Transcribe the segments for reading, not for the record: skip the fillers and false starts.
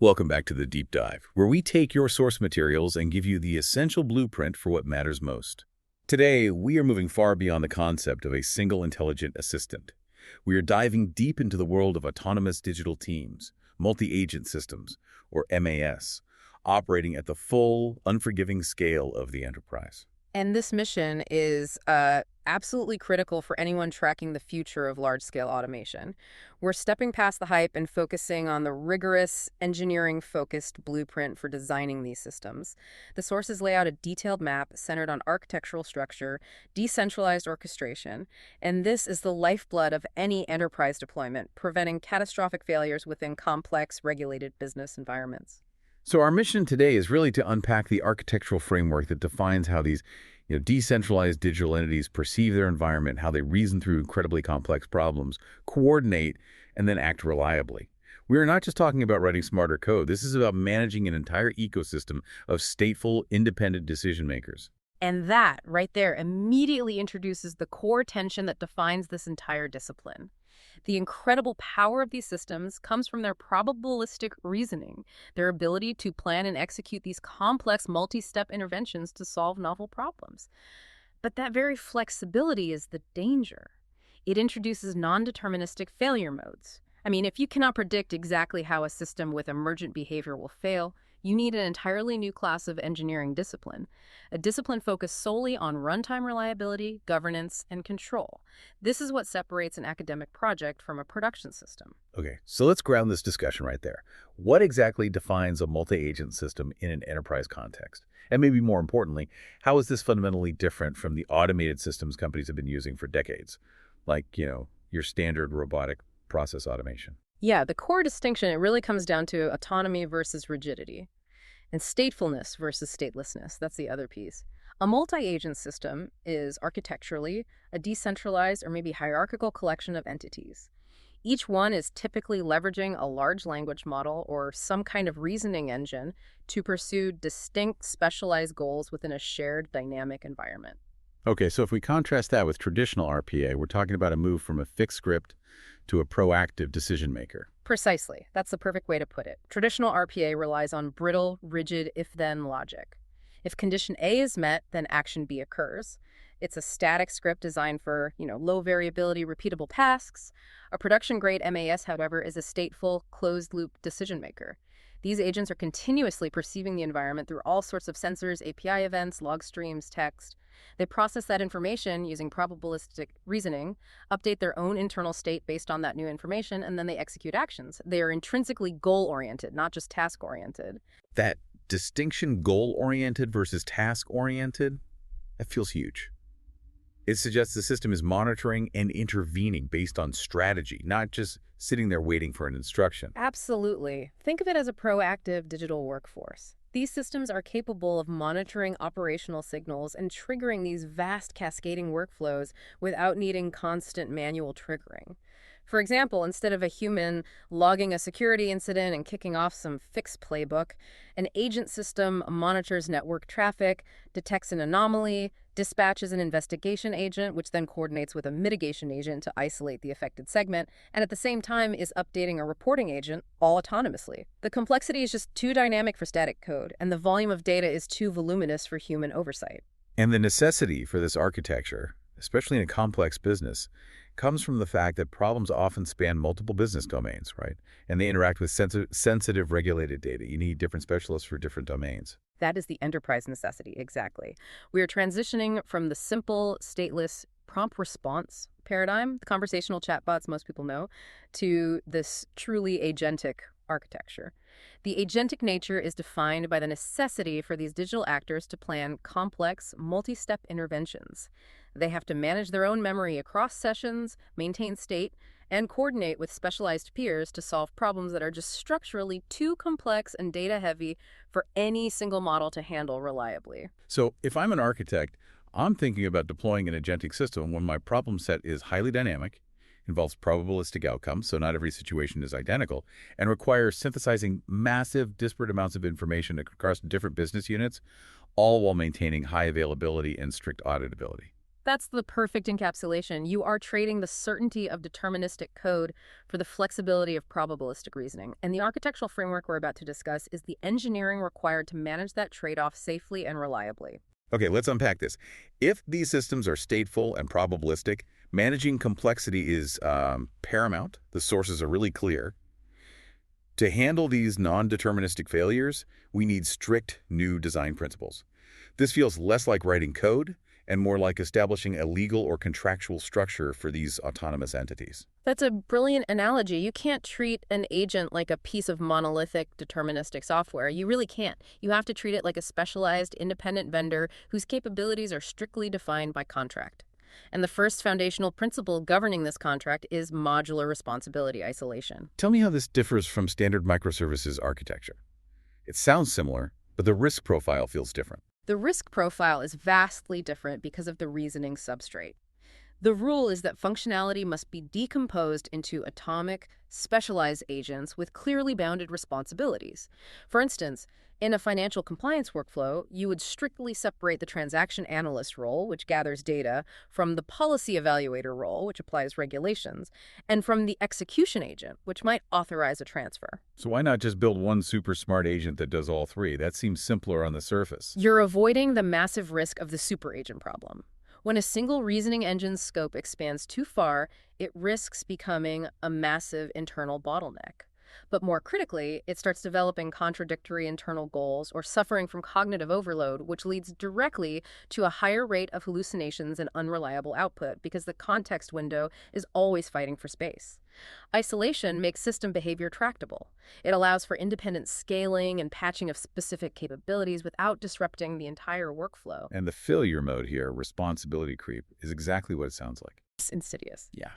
Welcome back to the Deep Dive, where we take your source materials and give you the essential blueprint for what matters most. Today, we are moving far beyond the concept of a single intelligent assistant. We are diving deep into the world of autonomous digital teams, multi-agent systems, or MAS, operating at the full, unforgiving scale of the enterprise. And this mission is absolutely critical for anyone tracking the future of large-scale automation. We're stepping past the hype and focusing on the rigorous, engineering-focused blueprint for designing these systems. The sources lay out a detailed map centered on architectural structure, decentralized orchestration, and this is the lifeblood of any enterprise deployment, preventing catastrophic failures within complex, regulated business environments. So our mission today is really to unpack the architectural framework that defines how these decentralized digital entities perceive their environment, how they reason through incredibly complex problems, coordinate, and then act reliably. We are not just talking about writing smarter code. This is about managing an entire ecosystem of stateful, independent decision makers. And that, right there, immediately introduces the core tension that defines this entire discipline. The incredible power of these systems comes from their probabilistic reasoning, their ability to plan and execute these complex multi-step interventions to solve novel problems. But that very flexibility is the danger. It introduces non-deterministic failure modes. I mean, if you cannot predict exactly how a system with emergent behavior will fail, you need an entirely new class of engineering discipline, a discipline focused solely on runtime reliability, governance, and control. This is what separates an academic project from a production system. Okay, so let's ground this discussion right there. What exactly defines a multi-agent system in an enterprise context? And maybe more importantly, how is this fundamentally different from the automated systems companies have been using for decades? Like, your standard robotic process automation. Yeah, the core distinction, it really comes down to autonomy versus rigidity, and statefulness versus statelessness. That's the other piece. A multi-agent system is architecturally a decentralized or maybe hierarchical collection of entities. Each one is typically leveraging a large language model or some kind of reasoning engine to pursue distinct specialized goals within a shared dynamic environment. Okay, so if we contrast that with traditional RPA, we're talking about a move from a fixed script to a proactive decision maker. Precisely. That's the perfect way to put it. Traditional RPA relies on brittle, rigid if-then logic. If condition A is met, then action B occurs. It's a static script designed for, low variability, repeatable tasks. A production-grade MAS, however, is a stateful, closed-loop decision maker. These agents are continuously perceiving the environment through all sorts of sensors, API events, log streams, text. They process that information using probabilistic reasoning, update their own internal state based on that new information, and then they execute actions. They are intrinsically goal-oriented, not just task-oriented. That distinction, goal-oriented versus task-oriented, that feels huge. It suggests the system is monitoring and intervening based on strategy, not just sitting there waiting for an instruction. Absolutely. Think of it as a proactive digital workforce. These systems are capable of monitoring operational signals and triggering these vast cascading workflows without needing constant manual triggering. For example, instead of a human logging a security incident and kicking off some fix playbook, an agent system monitors network traffic, detects an anomaly, dispatches an investigation agent, which then coordinates with a mitigation agent to isolate the affected segment, and at the same time is updating a reporting agent, all autonomously. The complexity is just too dynamic for static code, and the volume of data is too voluminous for human oversight. And the necessity for this architecture, especially in a complex business, comes from the fact that problems often span multiple business domains, right? And they interact with sensitive regulated data. You need different specialists for different domains. That is the enterprise necessity, exactly. We are transitioning from the simple, stateless, prompt response paradigm, the conversational chatbots most people know, to this truly agentic architecture. The agentic nature is defined by the necessity for these digital actors to plan complex, multi-step interventions. They have to manage their own memory across sessions, maintain state, and coordinate with specialized peers to solve problems that are just structurally too complex and data-heavy for any single model to handle reliably. So if I'm an architect, I'm thinking about deploying an agentic system when my problem set is highly dynamic, involves probabilistic outcomes, so not every situation is identical, and requires synthesizing massive, disparate amounts of information across different business units, all while maintaining high availability and strict auditability. That's the perfect encapsulation. You are trading the certainty of deterministic code for the flexibility of probabilistic reasoning. And the architectural framework we're about to discuss is the engineering required to manage that trade-off safely and reliably. Okay, let's unpack this. If these systems are stateful and probabilistic, managing complexity is paramount. The sources are really clear. To handle these non-deterministic failures, we need strict new design principles. This feels less like writing code and more like establishing a legal or contractual structure for these autonomous entities. That's a brilliant analogy. You can't treat an agent like a piece of monolithic deterministic software. You really can't. You have to treat it like a specialized independent vendor whose capabilities are strictly defined by contract. And the first foundational principle governing this contract is modular responsibility isolation. Tell me how this differs from standard microservices architecture. It sounds similar, but the risk profile feels different. The risk profile is vastly different because of the reasoning substrate. The rule is that functionality must be decomposed into atomic, specialized agents with clearly bounded responsibilities. For instance, in a financial compliance workflow, you would strictly separate the transaction analyst role, which gathers data, from the policy evaluator role, which applies regulations, and from the execution agent, which might authorize a transfer. So why not just build one super smart agent that does all three? That seems simpler on the surface. You're avoiding the massive risk of the super agent problem. When a single reasoning engine's scope expands too far, it risks becoming a massive internal bottleneck. But more critically, it starts developing contradictory internal goals or suffering from cognitive overload, which leads directly to a higher rate of hallucinations and unreliable output because the context window is always fighting for space. Isolation makes system behavior tractable. It allows for independent scaling and patching of specific capabilities without disrupting the entire workflow. And the failure mode here, responsibility creep, is exactly what it sounds like. It's insidious. Yeah.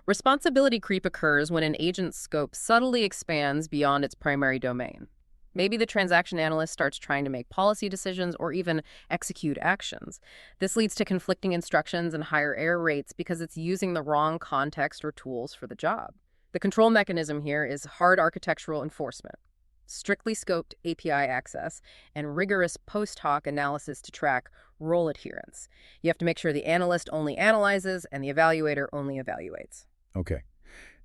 Responsibility creep occurs when an agent's scope subtly expands beyond its primary domain. Maybe the transaction analyst starts trying to make policy decisions or even execute actions. This leads to conflicting instructions and higher error rates because it's using the wrong context or tools for the job. The control mechanism here is hard architectural enforcement, strictly scoped API access, and rigorous post hoc analysis to track role adherence. You have to make sure the analyst only analyzes and the evaluator only evaluates. Okay.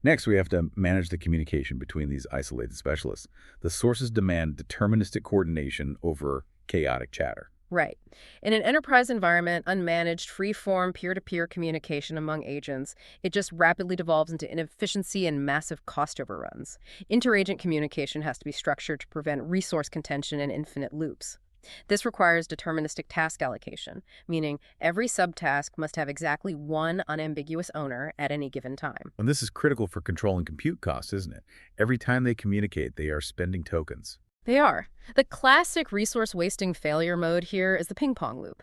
Next, we have to manage the communication between these isolated specialists. The sources demand deterministic coordination over chaotic chatter. Right. In an enterprise environment, unmanaged, free-form, peer-to-peer communication among agents, it just rapidly devolves into inefficiency and massive cost overruns. Interagent communication has to be structured to prevent resource contention and infinite loops. This requires deterministic task allocation, meaning every subtask must have exactly one unambiguous owner at any given time. And this is critical for controlling compute costs, isn't it? Every time they communicate, they are spending tokens. They are. The classic resource-wasting failure mode here is the ping-pong loop.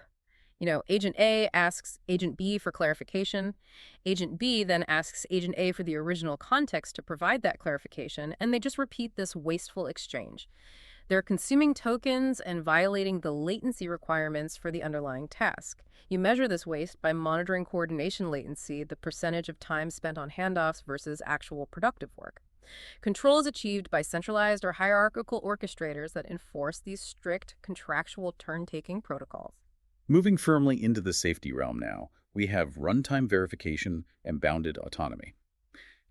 Agent A asks Agent B for clarification. Agent B then asks Agent A for the original context to provide that clarification, and they just repeat this wasteful exchange. They're consuming tokens and violating the latency requirements for the underlying task. You measure this waste by monitoring coordination latency, the percentage of time spent on handoffs versus actual productive work. Control is achieved by centralized or hierarchical orchestrators that enforce these strict contractual turn-taking protocols. Moving firmly into the safety realm now, we have runtime verification and bounded autonomy.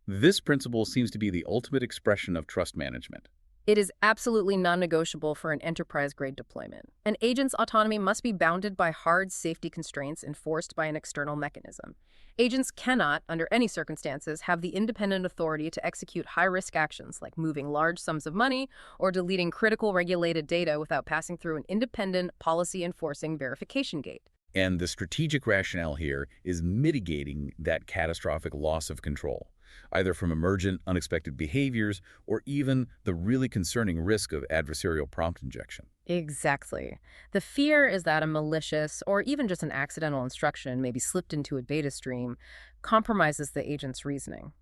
This principle seems to be the ultimate expression of trust management. It is absolutely non-negotiable for an enterprise-grade deployment. An agent's autonomy must be bounded by hard safety constraints enforced by an external mechanism. Agents cannot, under any circumstances, have the independent authority to execute high-risk actions like moving large sums of money or deleting critical regulated data without passing through an independent policy-enforcing verification gate. And the strategic rationale here is mitigating that catastrophic loss of control, either from emergent, unexpected behaviors or even the really concerning risk of adversarial prompt injection. Exactly. The fear is that a malicious or even just an accidental instruction, maybe slipped into a data stream, compromises the agent's reasoning.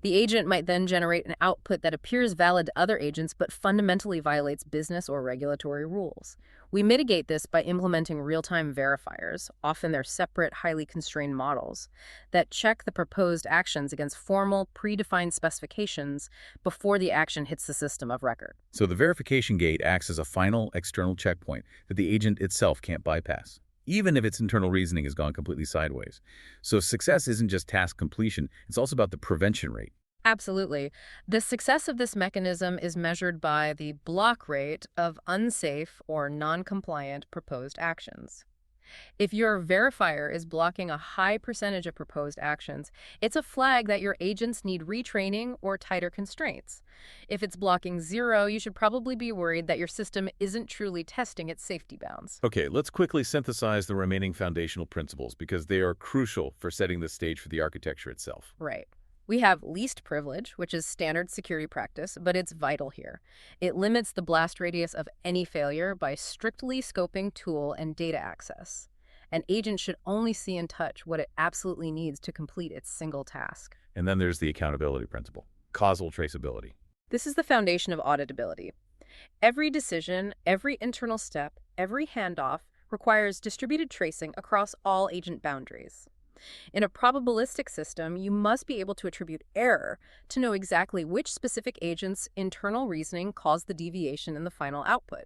The agent might then generate an output that appears valid to other agents but fundamentally violates business or regulatory rules. We mitigate this by implementing real-time verifiers, often they're separate, highly constrained models, that check the proposed actions against formal, predefined specifications before the action hits the system of record. So the verification gate acts as a final external checkpoint that the agent itself can't bypass. even if its internal reasoning has gone completely sideways. So success isn't just task completion, it's also about the prevention rate. Absolutely. The success of this mechanism is measured by the block rate of unsafe or non-compliant proposed actions. If your verifier is blocking a high percentage of proposed actions, it's a flag that your agents need retraining or tighter constraints. If it's blocking zero, you should probably be worried that your system isn't truly testing its safety bounds. Okay, let's quickly synthesize the remaining foundational principles because they are crucial for setting the stage for the architecture itself. Right. We have least privilege, which is standard security practice, but it's vital here. It limits the blast radius of any failure by strictly scoping tool and data access. An agent should only see and touch what it absolutely needs to complete its single task. And then there's the accountability principle, causal traceability. This is the foundation of auditability. Every decision, every internal step, every handoff requires distributed tracing across all agent boundaries. In a probabilistic system, you must be able to attribute error to know exactly which specific agent's internal reasoning caused the deviation in the final output.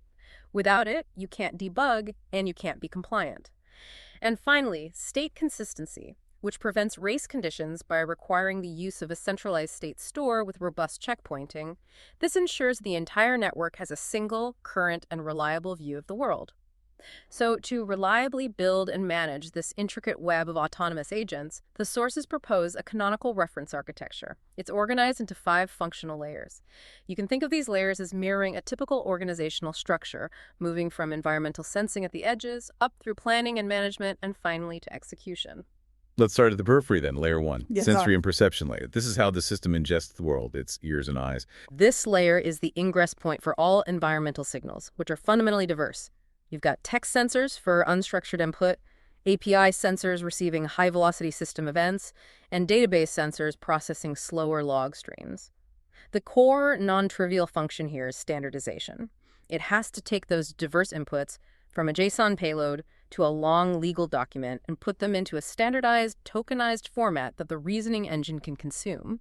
Without it, you can't debug and you can't be compliant. And finally, state consistency, which prevents race conditions by requiring the use of a centralized state store with robust checkpointing. This ensures the entire network has a single, current, and reliable view of the world. So, to reliably build and manage this intricate web of autonomous agents, the sources propose a canonical reference architecture. It's organized into 5 functional layers. You can think of these layers as mirroring a typical organizational structure, moving from environmental sensing at the edges, up through planning and management, and finally to execution. Let's start at the periphery then, layer 1, Yes, sensory and perception layer. This is how the system ingests the world, its ears and eyes. This layer is the ingress point for all environmental signals, which are fundamentally diverse. You've got text sensors for unstructured input, API sensors receiving high-velocity system events, and database sensors processing slower log streams. The core, non-trivial function here is standardization. It has to take those diverse inputs from a JSON payload to a long legal document and put them into a standardized, tokenized format that the reasoning engine can consume.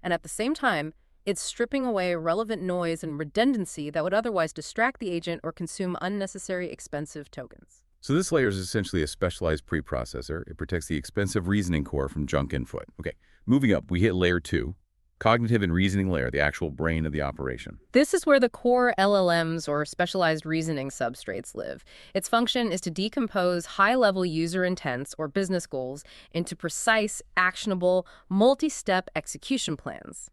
And at the same time, it's stripping away relevant noise and redundancy that would otherwise distract the agent or consume unnecessary expensive tokens. So this layer is essentially a specialized preprocessor. It protects the expensive reasoning core from junk input. Okay, moving up, we hit layer 2, cognitive and reasoning layer, the actual brain of the operation. This is where the core LLMs or specialized reasoning substrates live. Its function is to decompose high-level user intents or business goals into precise, actionable, multi-step execution plans.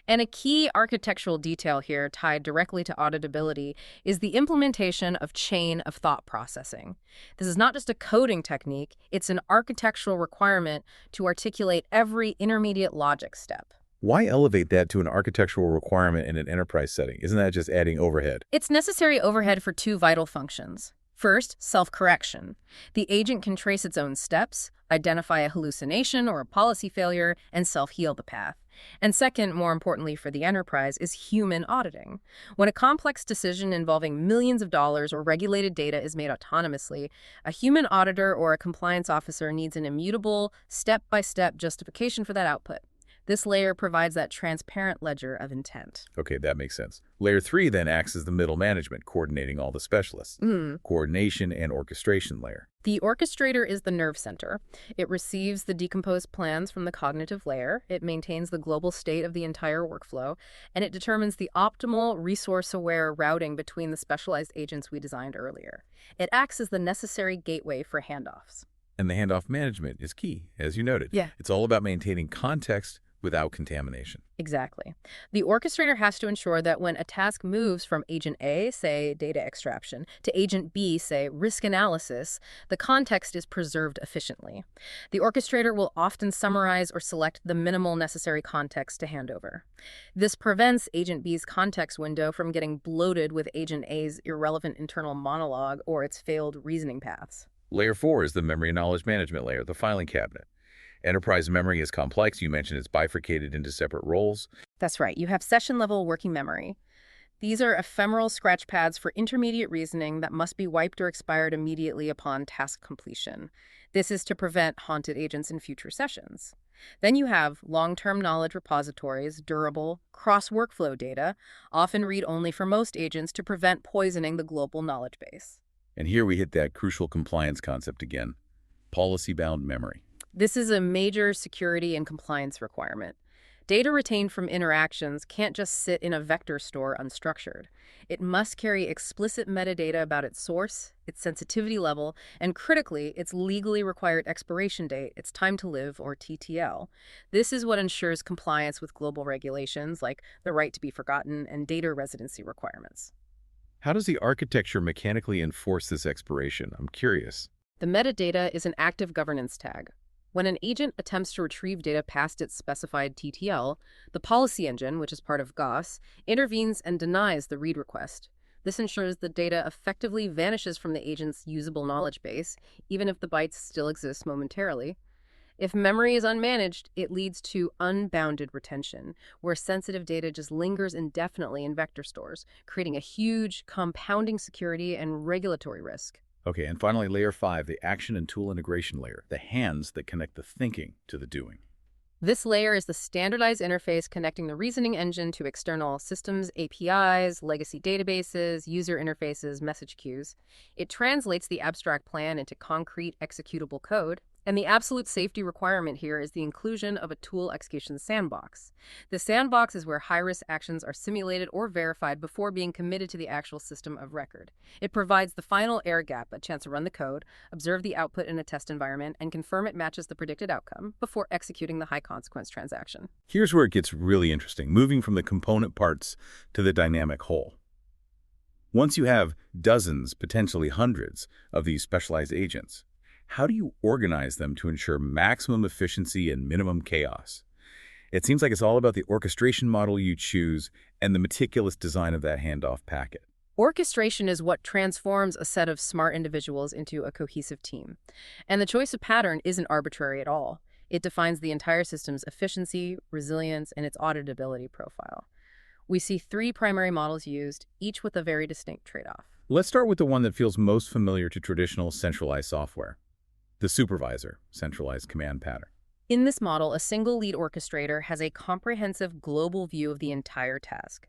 And a key architectural detail here tied directly to auditability is the implementation of chain of thought processing. This is not just a coding technique, it's an architectural requirement to articulate every intermediate logic step. Why elevate that to an architectural requirement in an enterprise setting? Isn't that just adding overhead? It's necessary overhead for 2 vital functions. First, self-correction. The agent can trace its own steps, identify a hallucination or a policy failure, and self-heal the path. And second, more importantly for the enterprise, is human auditing. When a complex decision involving millions of dollars or regulated data is made autonomously, a human auditor or a compliance officer needs an immutable, step-by-step justification for that output. This layer provides that transparent ledger of intent. Okay, that makes sense. Layer 3 then acts as the middle management, coordinating all the specialists. Coordination and orchestration layer. The orchestrator is the nerve center. It receives the decomposed plans from the cognitive layer, it maintains the global state of the entire workflow, and it determines the optimal resource-aware routing between the specialized agents we designed earlier. It acts as the necessary gateway for handoffs. And the handoff management is key, as you noted. Yeah. It's all about maintaining context without contamination. Exactly. The orchestrator has to ensure that when a task moves from agent A, say data extraction, to agent B, say risk analysis, the context is preserved efficiently. The orchestrator will often summarize or select the minimal necessary context to hand over. This prevents agent B's context window from getting bloated with agent A's irrelevant internal monologue or its failed reasoning paths. Layer 4 is the memory and knowledge management layer, the filing cabinet. Enterprise memory is complex. You mentioned it's bifurcated into separate roles. That's right. You have session-level working memory. These are ephemeral scratch pads for intermediate reasoning that must be wiped or expired immediately upon task completion. This is to prevent haunted agents in future sessions. Then you have long-term knowledge repositories, durable, cross-workflow data, often read-only for most agents to prevent poisoning the global knowledge base. And here we hit that crucial compliance concept again, policy-bound memory. This is a major security and compliance requirement. Data retained from interactions can't just sit in a vector store unstructured. It must carry explicit metadata about its source, its sensitivity level, and critically, its legally required expiration date, its time to live, or TTL. This is what ensures compliance with global regulations like the right to be forgotten and data residency requirements. How does the architecture mechanically enforce this expiration? I'm curious. The metadata is an active governance tag. When an agent attempts to retrieve data past its specified TTL, the policy engine, which is part of GOS, intervenes and denies the read request. This ensures the data effectively vanishes from the agent's usable knowledge base, even if the bytes still exist momentarily. If memory is unmanaged, it leads to unbounded retention, where sensitive data just lingers indefinitely in vector stores, creating a huge, compounding security and regulatory risk. Okay, and finally, layer 5, the action and tool integration layer, the hands that connect the thinking to the doing. This layer is the standardized interface connecting the reasoning engine to external systems, APIs, legacy databases, user interfaces, message queues. It translates the abstract plan into concrete executable code. And the absolute safety requirement here is the inclusion of a tool execution sandbox. The sandbox is where high-risk actions are simulated or verified before being committed to the actual system of record. It provides the final air gap, a chance to run the code, observe the output in a test environment, and confirm it matches the predicted outcome before executing the high-consequence transaction. Here's where it gets really interesting, moving from the component parts to the dynamic whole. Once you have dozens, potentially hundreds, of these specialized agents, how do you organize them to ensure maximum efficiency and minimum chaos? It seems like it's all about the orchestration model you choose and the meticulous design of that handoff packet. Orchestration is what transforms a set of smart individuals into a cohesive team. And the choice of pattern isn't arbitrary at all. It defines the entire system's efficiency, resilience, and its auditability profile. We see 3 primary models used, each with a very distinct trade-off. Let's start with the one that feels most familiar to traditional centralized software. The supervisor, centralized command pattern. In this model, a single lead orchestrator has a comprehensive global view of the entire task.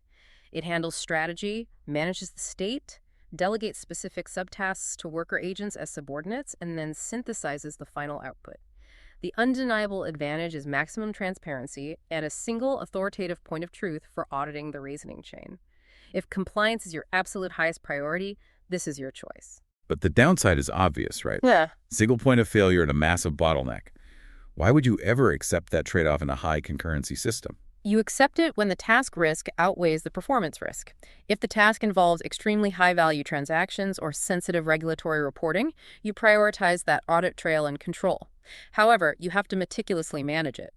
It handles strategy, manages the state, delegates specific subtasks to worker agents as subordinates, and then synthesizes the final output. The undeniable advantage is maximum transparency and a single authoritative point of truth for auditing the reasoning chain. If compliance is your absolute highest priority, this is your choice. But the downside is obvious, right? Yeah. Single point of failure and a massive bottleneck. Why would you ever accept that trade-off in a high concurrency system? You accept it when the task risk outweighs the performance risk. If the task involves extremely high-value transactions or sensitive regulatory reporting, you prioritize that audit trail and control. However, you have to meticulously manage it.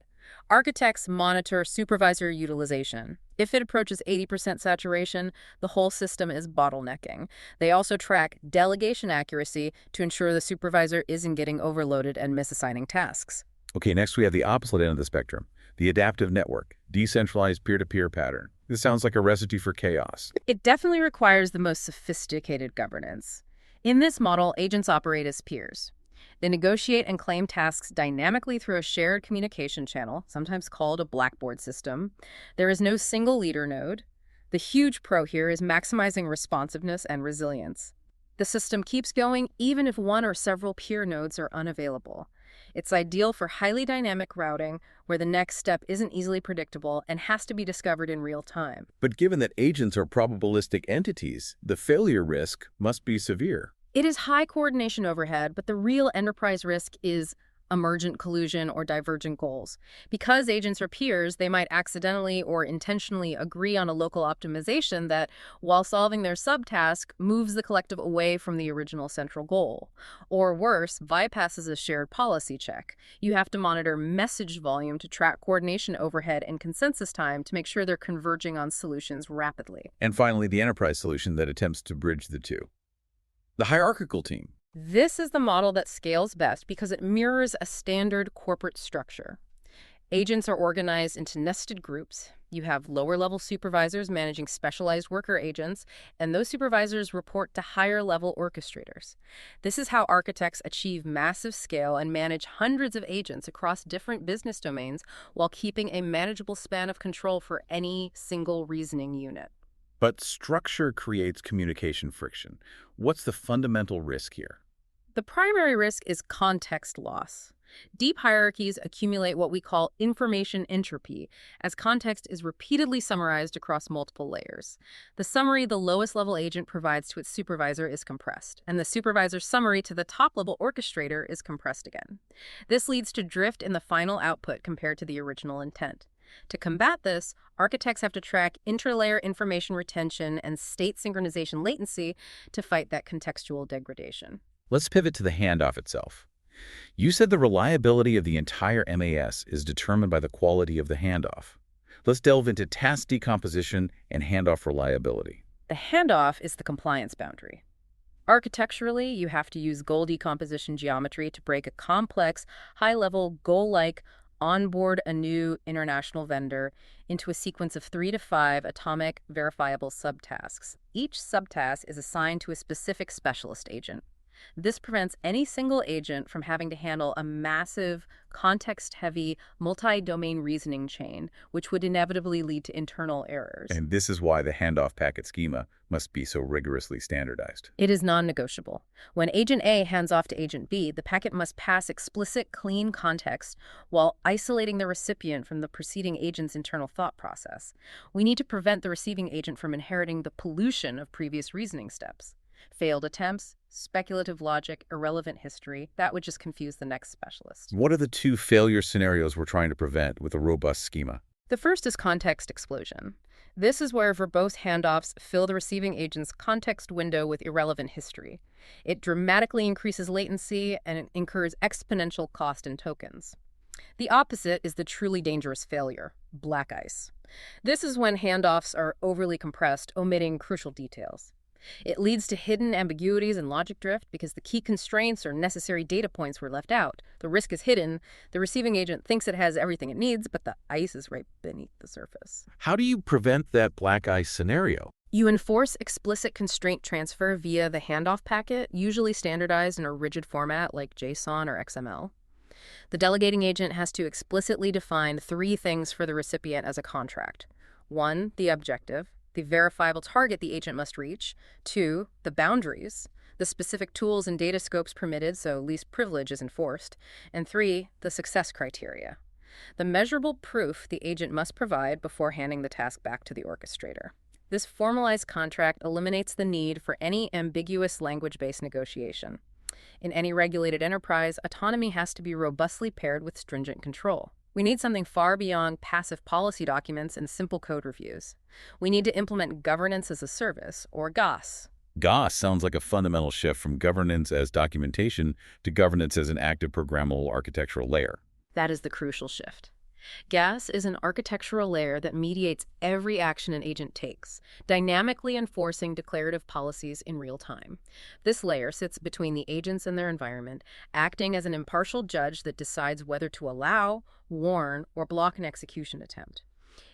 Architects monitor supervisor utilization. If it approaches 80% saturation, the whole system is bottlenecking. They also track delegation accuracy to ensure the supervisor isn't getting overloaded and misassigning tasks. Okay, next we have the opposite end of the spectrum, the adaptive network, decentralized peer-to-peer pattern. This sounds like a recipe for chaos. It definitely requires the most sophisticated governance. In this model, agents operate as peers. They negotiate and claim tasks dynamically through a shared communication channel, sometimes called a blackboard system. There is no single leader node. The huge pro here is maximizing responsiveness and resilience. The system keeps going even if one or several peer nodes are unavailable. It's ideal for highly dynamic routing where the next step isn't easily predictable and has to be discovered in real time. But given that agents are probabilistic entities, the failure risk must be severe. It is high coordination overhead, but the real enterprise risk is emergent collusion or divergent goals. Because agents are peers, they might accidentally or intentionally agree on a local optimization that, while solving their subtask, moves the collective away from the original central goal. Or worse, bypasses a shared policy check. You have to monitor message volume to track coordination overhead and consensus time to make sure they're converging on solutions rapidly. And finally, the enterprise solution that attempts to bridge the two. The hierarchical team. This is the model that scales best because it mirrors a standard corporate structure. Agents are organized into nested groups. You have lower-level supervisors managing specialized worker agents, and those supervisors report to higher-level orchestrators. This is how architects achieve massive scale and manage hundreds of agents across different business domains while keeping a manageable span of control for any single reasoning unit. But structure creates communication friction. What's the fundamental risk here? The primary risk is context loss. Deep hierarchies accumulate what we call information entropy, as context is repeatedly summarized across multiple layers. The summary the lowest level agent provides to its supervisor is compressed, and the supervisor's summary to the top level orchestrator is compressed again. This leads to drift in the final output compared to the original intent. To combat this, architects have to track interlayer information retention and state synchronization latency to fight that contextual degradation. Let's pivot to the handoff itself. You said the reliability of the entire MAS is determined by the quality of the handoff. Let's delve into task decomposition and handoff reliability. The handoff is the compliance boundary. Architecturally, you have to use goal decomposition geometry to break a complex, high-level, goal-like onboard a new international vendor into a sequence of 3 to 5 atomic verifiable subtasks. Each subtask is assigned to a specific specialist agent. This prevents any single agent from having to handle a massive, context-heavy, multi-domain reasoning chain, which would inevitably lead to internal errors. And this is why the handoff packet schema must be so rigorously standardized. It is non-negotiable. When Agent A hands off to Agent B, the packet must pass explicit, clean context while isolating the recipient from the preceding agent's internal thought process. We need to prevent the receiving agent from inheriting the pollution of previous reasoning steps. Failed attempts, speculative logic, irrelevant history, that would just confuse the next specialist. What are the two failure scenarios we're trying to prevent with a robust schema? The first is context explosion. This is where verbose handoffs fill the receiving agent's context window with irrelevant history. It dramatically increases latency and it incurs exponential cost in tokens. The opposite is the truly dangerous failure, black ice. This is when handoffs are overly compressed, omitting crucial details. It leads to hidden ambiguities and logic drift because the key constraints or necessary data points were left out. The risk is hidden. The receiving agent thinks it has everything it needs, but the ice is right beneath the surface. How do you prevent that black ice scenario? You enforce explicit constraint transfer via the handoff packet, usually standardized in a rigid format like JSON or XML. The delegating agent has to explicitly define 3 things for the recipient as a contract. 1, the objective, the verifiable target the agent must reach. 2, the boundaries, the specific tools and data scopes permitted so least privilege is enforced. And 3, the success criteria, the measurable proof the agent must provide before handing the task back to the orchestrator. This formalized contract eliminates the need for any ambiguous language-based negotiation. In any regulated enterprise, autonomy has to be robustly paired with stringent control. We need something far beyond passive policy documents and simple code reviews. We need to implement governance as a service, or GaaS. GaaS sounds like a fundamental shift from governance as documentation to governance as an active programmable architectural layer. That is the crucial shift. GaaS is an architectural layer that mediates every action an agent takes, dynamically enforcing declarative policies in real time. This layer sits between the agents and their environment, acting as an impartial judge that decides whether to allow, warn, or block an execution attempt.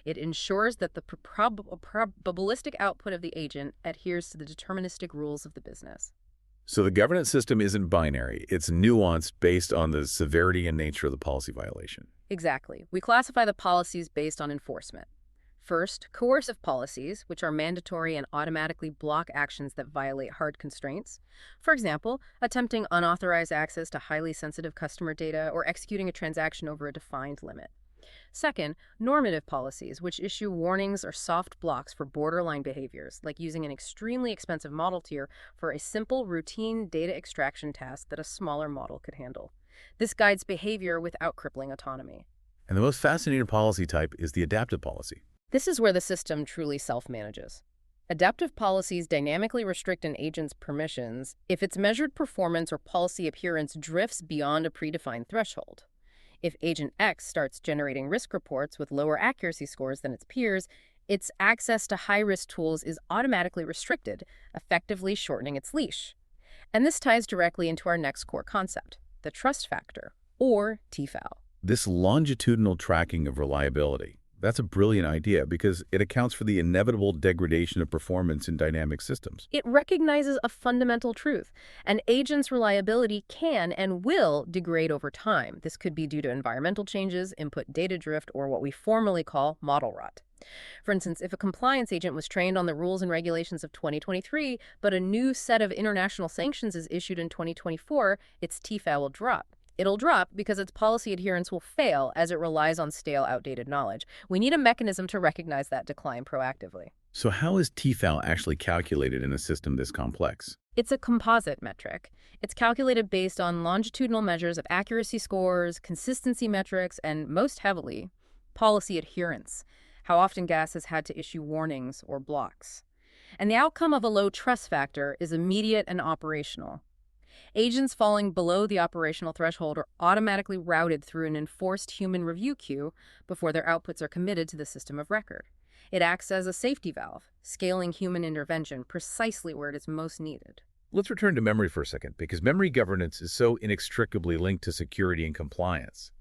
It ensures that the probabilistic output of the agent adheres to the deterministic rules of the business. So the governance system isn't binary. It's nuanced based on the severity and nature of the policy violation. Exactly. We classify the policies based on enforcement. First, coercive policies, which are mandatory and automatically block actions that violate hard constraints. For example, attempting unauthorized access to highly sensitive customer data or executing a transaction over a defined limit. Second, normative policies, which issue warnings or soft blocks for borderline behaviors, like using an extremely expensive model tier for a simple routine data extraction task that a smaller model could handle. This guides behavior without crippling autonomy. And the most fascinating policy type is the adaptive policy. This is where the system truly self-manages. Adaptive policies dynamically restrict an agent's permissions if its measured performance or policy adherence drifts beyond a predefined threshold. If Agent X starts generating risk reports with lower accuracy scores than its peers, its access to high-risk tools is automatically restricted, effectively shortening its leash. And this ties directly into our next core concept, the trust factor, or TFAL. This longitudinal tracking of reliability, that's a brilliant idea because it accounts for the inevitable degradation of performance in dynamic systems. It recognizes a fundamental truth. An agent's reliability can and will degrade over time. This could be due to environmental changes, input data drift, or what we formally call model rot. For instance, if a compliance agent was trained on the rules and regulations of 2023, but a new set of international sanctions is issued in 2024, its TFAL will drop. It'll drop because its policy adherence will fail as it relies on stale, outdated knowledge. We need a mechanism to recognize that decline proactively. So how is TFAL actually calculated in a system this complex? It's a composite metric. It's calculated based on longitudinal measures of accuracy scores, consistency metrics, and most heavily, policy adherence, how often gas has had to issue warnings or blocks. And the outcome of a low trust factor is immediate and operational. Agents falling below the operational threshold are automatically routed through an enforced human review queue before their outputs are committed to the system of record. It acts as a safety valve, scaling human intervention precisely where it is most needed. Let's return to memory for a second, because memory governance is so inextricably linked to security and compliance.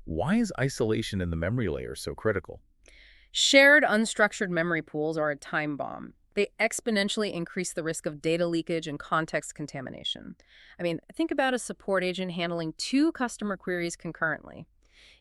Why is isolation in the memory layer so critical? Shared unstructured memory pools are a time bomb. They exponentially increase the risk of data leakage and context contamination. Think about a support agent handling 2 customer queries concurrently.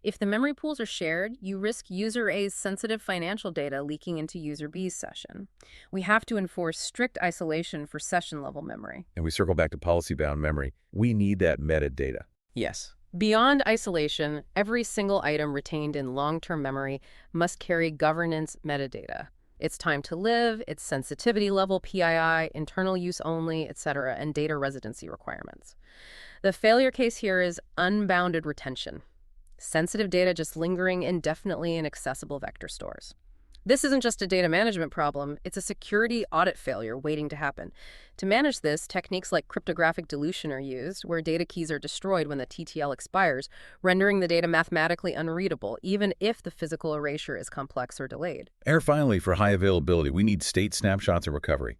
If the memory pools are shared, you risk user A's sensitive financial data leaking into user B's session. We have to enforce strict isolation for session-level memory. And we circle back to policy-bound memory. We need that metadata. Yes. Beyond isolation, every single item retained in long-term memory must carry governance metadata. Its time to live, its sensitivity level, PII, internal use only, etc., and data residency requirements. The failure case here is unbounded retention. Sensitive data just lingering indefinitely in accessible vector stores. This isn't just a data management problem, it's a security audit failure waiting to happen. To manage this, techniques like cryptographic dilution are used, where data keys are destroyed when the TTL expires, rendering the data mathematically unreadable, even if the physical erasure is complex or delayed. And finally, for high availability, we need state snapshots of recovery,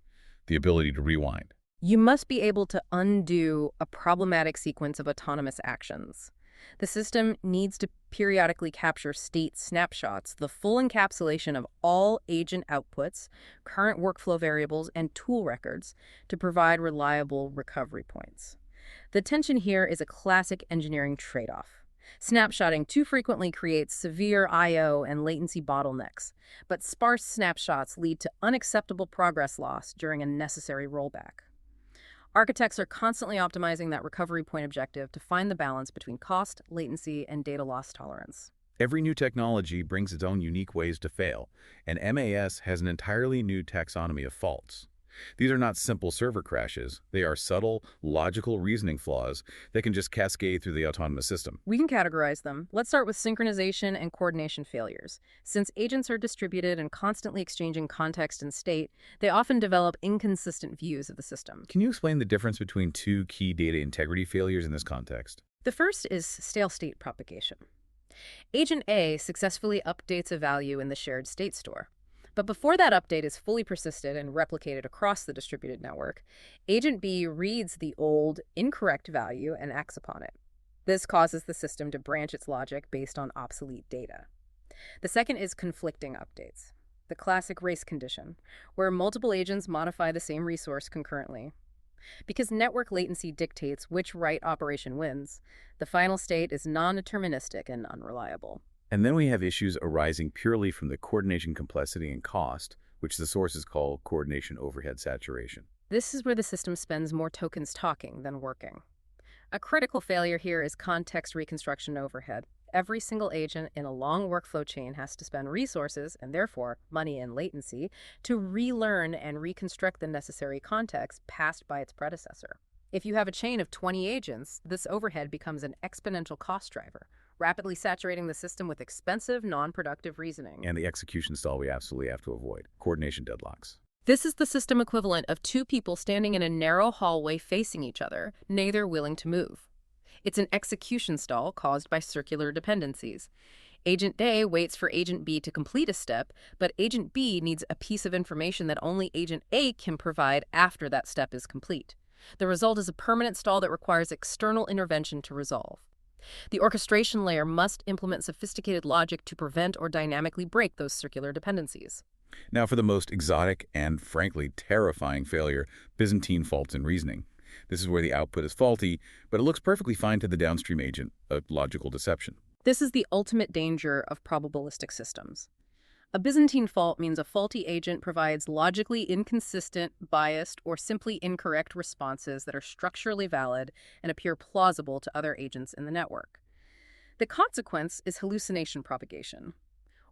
the ability to rewind. You must be able to undo a problematic sequence of autonomous actions. The system needs to periodically capture state snapshots, the full encapsulation of all agent outputs, current workflow variables, and tool records to provide reliable recovery points. The tension here is a classic engineering trade-off. Snapshotting too frequently creates severe I/O and latency bottlenecks, but sparse snapshots lead to unacceptable progress loss during a necessary rollback. Architects are constantly optimizing that recovery point objective to find the balance between cost, latency, and data loss tolerance. Every new technology brings its own unique ways to fail, and MAS has an entirely new taxonomy of faults. These are not simple server crashes. They are subtle, logical reasoning flaws that can just cascade through the autonomous system. We can categorize them. Let's start with synchronization and coordination failures. Since agents are distributed and constantly exchanging context and state, they often develop inconsistent views of the system. Can you explain the difference between 2 key data integrity failures in this context? The first is stale state propagation. Agent A successfully updates a value in the shared state store. But before that update is fully persisted and replicated across the distributed network, Agent B reads the old, incorrect value and acts upon it. This causes the system to branch its logic based on obsolete data. The second is conflicting updates, the classic race condition, where multiple agents modify the same resource concurrently. Because network latency dictates which write operation wins, the final state is non-deterministic and unreliable. And then we have issues arising purely from the coordination complexity and cost, which the sources call coordination overhead saturation. This is where the system spends more tokens talking than working. A critical failure here is context reconstruction overhead. Every single agent in a long workflow chain has to spend resources, and therefore money and latency, to relearn and reconstruct the necessary context passed by its predecessor. If you have a chain of 20 agents, this overhead becomes an exponential cost driver, rapidly saturating the system with expensive, non-productive reasoning. And the execution stall we absolutely have to avoid, coordination deadlocks. This is the system equivalent of 2 people standing in a narrow hallway facing each other, neither willing to move. It's an execution stall caused by circular dependencies. Agent A waits for Agent B to complete a step, but Agent B needs a piece of information that only Agent A can provide after that step is complete. The result is a permanent stall that requires external intervention to resolve. The orchestration layer must implement sophisticated logic to prevent or dynamically break those circular dependencies. Now for the most exotic and, frankly, terrifying failure, Byzantine faults in reasoning. This is where the output is faulty, but it looks perfectly fine to the downstream agent, a logical deception. This is the ultimate danger of probabilistic systems. A Byzantine fault means a faulty agent provides logically inconsistent, biased, or simply incorrect responses that are structurally valid and appear plausible to other agents in the network. The consequence is hallucination propagation.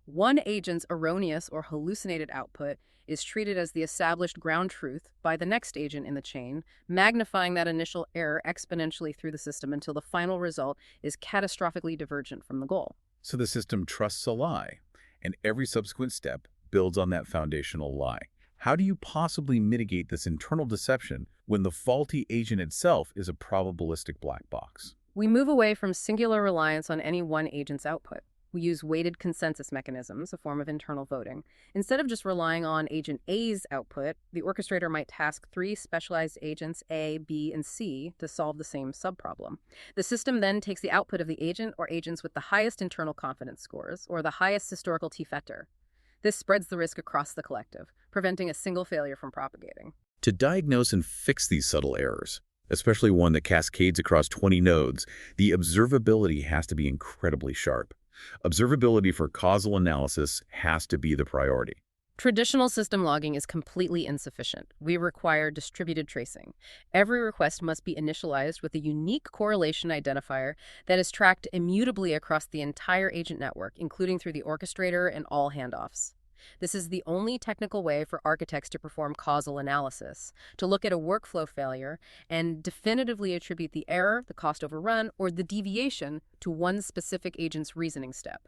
One agent's erroneous or hallucinated output is treated as the established ground truth by the next agent in the chain, magnifying that initial error exponentially through the system until the final result is catastrophically divergent from the goal. So the system trusts a lie, and every subsequent step builds on that foundational lie. How do you possibly mitigate this internal deception when the faulty agent itself is a probabilistic black box? We move away from singular reliance on any one agent's output. We use weighted consensus mechanisms, a form of internal voting. Instead of just relying on agent A's output, the orchestrator might task 3 specialized agents, A, B, and C, to solve the same subproblem. The system then takes the output of the agent or agents with the highest internal confidence scores, or the highest historical t-factor. This spreads the risk across the collective, preventing a single failure from propagating. To diagnose and fix these subtle errors, especially one that cascades across 20 nodes, the observability has to be incredibly sharp. Observability for causal analysis has to be the priority. Traditional system logging is completely insufficient. We require distributed tracing. Every request must be initialized with a unique correlation identifier that is tracked immutably across the entire agent network, including through the orchestrator and all handoffs. This is the only technical way for architects to perform causal analysis, to look at a workflow failure and definitively attribute the error, the cost overrun, or the deviation to one specific agent's reasoning step.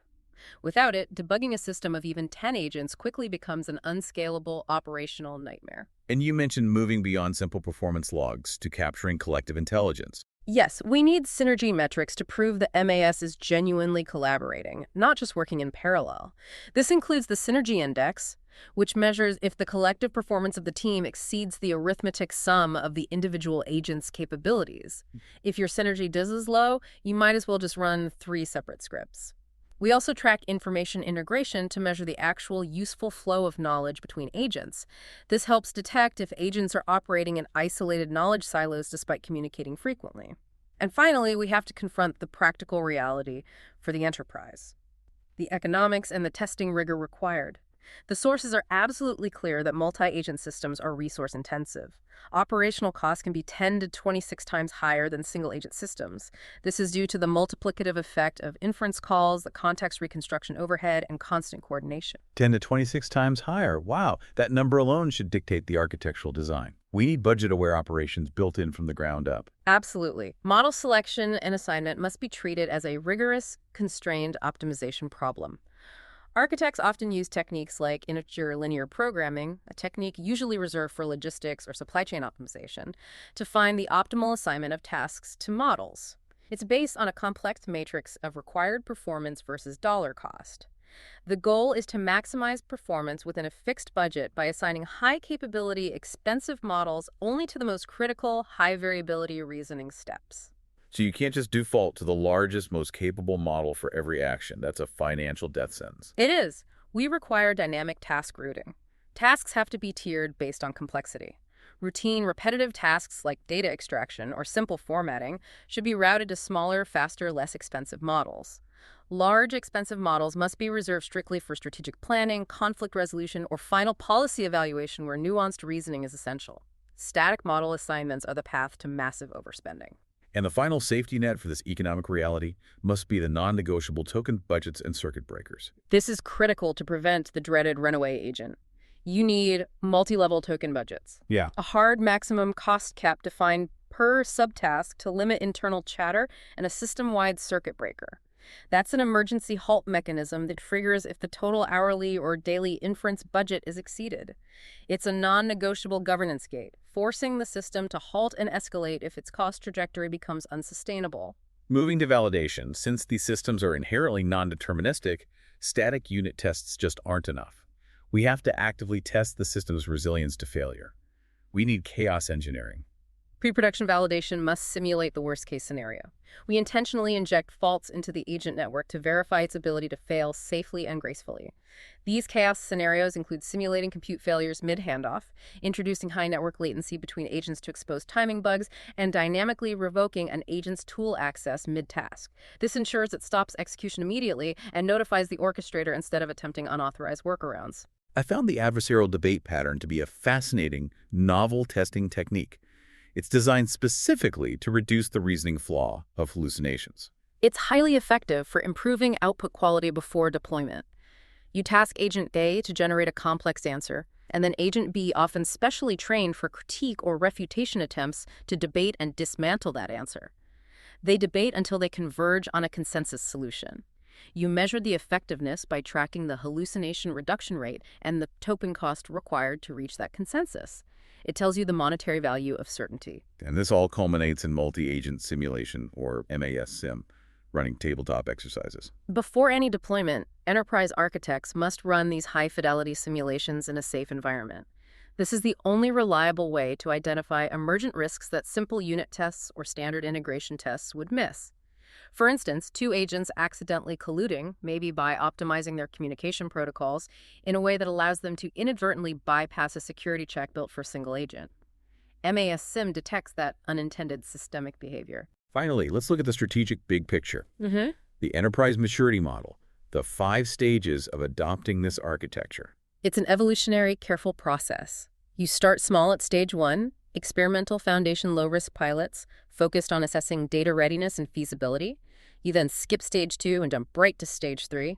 Without it, debugging a system of even 10 agents quickly becomes an unscalable operational nightmare. And you mentioned moving beyond simple performance logs to capturing collective intelligence. Yes, we need synergy metrics to prove that MAS is genuinely collaborating, not just working in parallel. This includes the Synergy Index, which measures if the collective performance of the team exceeds the arithmetic sum of the individual agent's capabilities. If your synergy is low, you might as well just run 3 separate scripts. We also track information integration to measure the actual useful flow of knowledge between agents. This helps detect if agents are operating in isolated knowledge silos despite communicating frequently. And finally, we have to confront the practical reality for the enterprise, the economics and the testing rigor required. The sources are absolutely clear that multi-agent systems are resource-intensive. Operational costs can be 10 to 26 times higher than single-agent systems. This is due to the multiplicative effect of inference calls, the context reconstruction overhead, and constant coordination. 10 to 26 times higher. Wow, that number alone should dictate the architectural design. We need budget-aware operations built in from the ground up. Absolutely. Model selection and assignment must be treated as a rigorous, constrained optimization problem. Architects often use techniques like integer linear programming, a technique usually reserved for logistics or supply chain optimization, to find the optimal assignment of tasks to models. It's based on a complex matrix of required performance versus dollar cost. The goal is to maximize performance within a fixed budget by assigning high-capability, expensive models only to the most critical, high-variability reasoning steps. So you can't just default to the largest, most capable model for every action. That's a financial death sentence. It is. We require dynamic task routing. Tasks have to be tiered based on complexity. Routine, repetitive tasks like data extraction or simple formatting should be routed to smaller, faster, less expensive models. Large, expensive models must be reserved strictly for strategic planning, conflict resolution, or final policy evaluation where nuanced reasoning is essential. Static model assignments are the path to massive overspending. And the final safety net for this economic reality must be the non-negotiable token budgets and circuit breakers. This is critical to prevent the dreaded runaway agent. You need multi-level token budgets. Yeah. A hard maximum cost cap defined per subtask to limit internal chatter, and a system-wide circuit breaker. That's an emergency halt mechanism that triggers if the total hourly or daily inference budget is exceeded. It's a non-negotiable governance gate, forcing the system to halt and escalate if its cost trajectory becomes unsustainable. Moving to validation, since these systems are inherently non-deterministic, static unit tests just aren't enough. We have to actively test the system's resilience to failure. We need chaos engineering. Pre-production validation must simulate the worst-case scenario. We intentionally inject faults into the agent network to verify its ability to fail safely and gracefully. These chaos scenarios include simulating compute failures mid-handoff, introducing high network latency between agents to expose timing bugs, and dynamically revoking an agent's tool access mid-task. This ensures it stops execution immediately and notifies the orchestrator instead of attempting unauthorized workarounds. I found the adversarial debate pattern to be a fascinating, novel testing technique. It's designed specifically to reduce the reasoning flaw of hallucinations. It's highly effective for improving output quality before deployment. You task Agent A to generate a complex answer, and then Agent B, often specially trained for critique or refutation attempts, to debate and dismantle that answer. They debate until they converge on a consensus solution. You measure the effectiveness by tracking the hallucination reduction rate and the token cost required to reach that consensus. It tells you the monetary value of certainty. And this all culminates in multi-agent simulation, or MAS sim, running tabletop exercises. Before any deployment, enterprise architects must run these high-fidelity simulations in a safe environment. This is the only reliable way to identify emergent risks that simple unit tests or standard integration tests would miss. For instance, two agents accidentally colluding, maybe by optimizing their communication protocols in a way that allows them to inadvertently bypass a security check built for a single agent. MAS SIM detects that unintended systemic behavior. Finally, let's look at the strategic big picture. The enterprise maturity model, the 5 stages of adopting this architecture. It's an evolutionary, careful process. You start small at stage 1, experimental foundation low-risk pilots focused on assessing data readiness and feasibility. You then skip stage 2 and jump right to stage 3,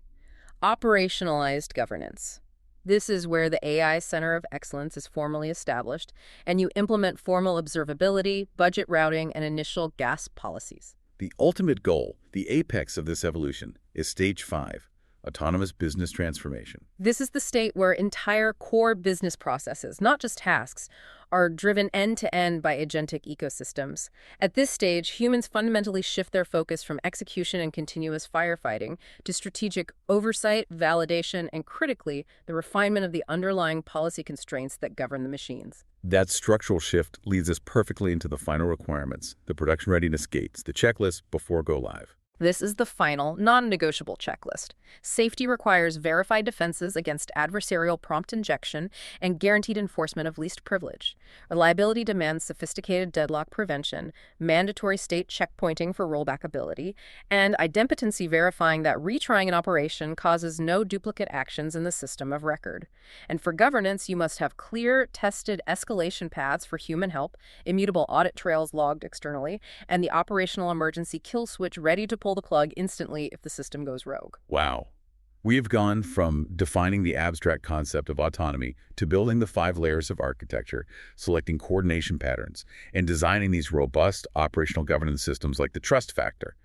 operationalized governance. This is where the AI Center of Excellence is formally established, and you implement formal observability, budget routing, and initial gas policies. The ultimate goal, the apex of this evolution, is stage 5, autonomous business transformation. This is the state where entire core business processes, not just tasks, are driven end-to-end by agentic ecosystems. At this stage, humans fundamentally shift their focus from execution and continuous firefighting to strategic oversight, validation, and critically, the refinement of the underlying policy constraints that govern the machines. That structural shift leads us perfectly into the final requirements, the production readiness gates, the checklist before go live. This is the final, non-negotiable checklist. Safety requires verified defenses against adversarial prompt injection and guaranteed enforcement of least privilege. Reliability demands sophisticated deadlock prevention, mandatory state checkpointing for rollback ability, and idempotency verifying that retrying an operation causes no duplicate actions in the system of record. And for governance, you must have clear, tested escalation paths for human help, immutable audit trails logged externally, and the operational emergency kill switch ready to pull the plug instantly if the system goes rogue. Wow. We have gone from defining the abstract concept of autonomy to building the 5 layers of architecture, selecting coordination patterns, and designing these robust operational governance systems like the trust factor.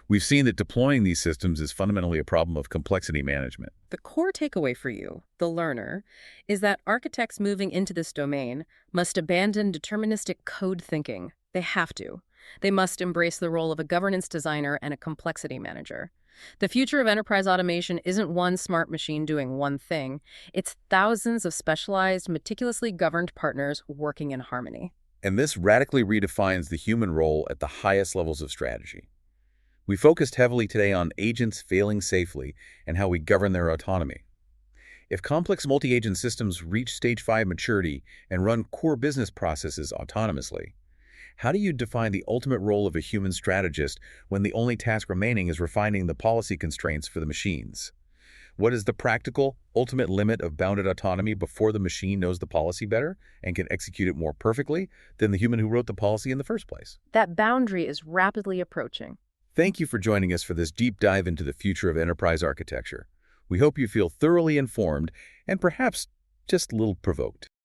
We've seen that deploying these systems is fundamentally a problem of complexity management. The core takeaway for you, the learner, is that architects moving into this domain must abandon deterministic code thinking. They have to. They must embrace the role of a governance designer and a complexity manager. The future of enterprise automation isn't one smart machine doing one thing. It's thousands of specialized, meticulously governed partners working in harmony. And this radically redefines the human role at the highest levels of strategy. We focused heavily today on agents failing safely and how we govern their autonomy. If complex multi-agent systems reach stage 5 maturity and run core business processes autonomously, how do you define the ultimate role of a human strategist when the only task remaining is refining the policy constraints for the machines? What is the practical, ultimate limit of bounded autonomy before the machine knows the policy better and can execute it more perfectly than the human who wrote the policy in the first place? That boundary is rapidly approaching. Thank you for joining us for this deep dive into the future of enterprise architecture. We hope you feel thoroughly informed and perhaps just a little provoked.